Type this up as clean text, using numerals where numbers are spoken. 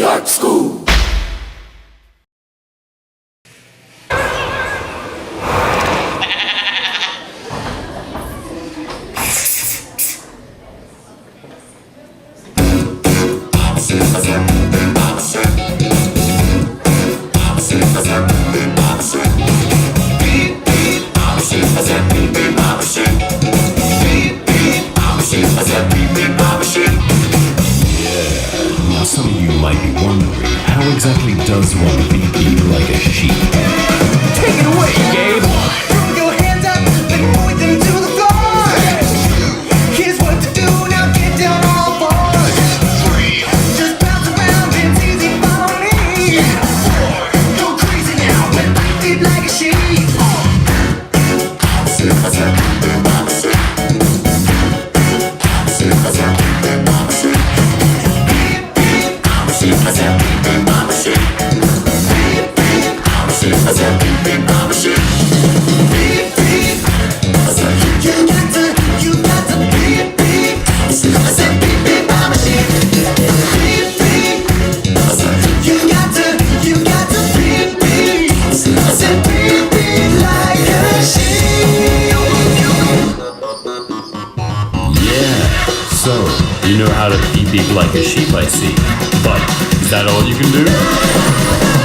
art school. Now some of you might be wondering, how exactly does one beep like a sheep? Take it away, Gabe! Throw your hands up and point them to the floor. Here's what to do, now get down all fours. Just bounce around, it's easy for me. Go crazy now and beep like a sheep. So, you know how to beep like a sheep, I see. But, is that all you can do?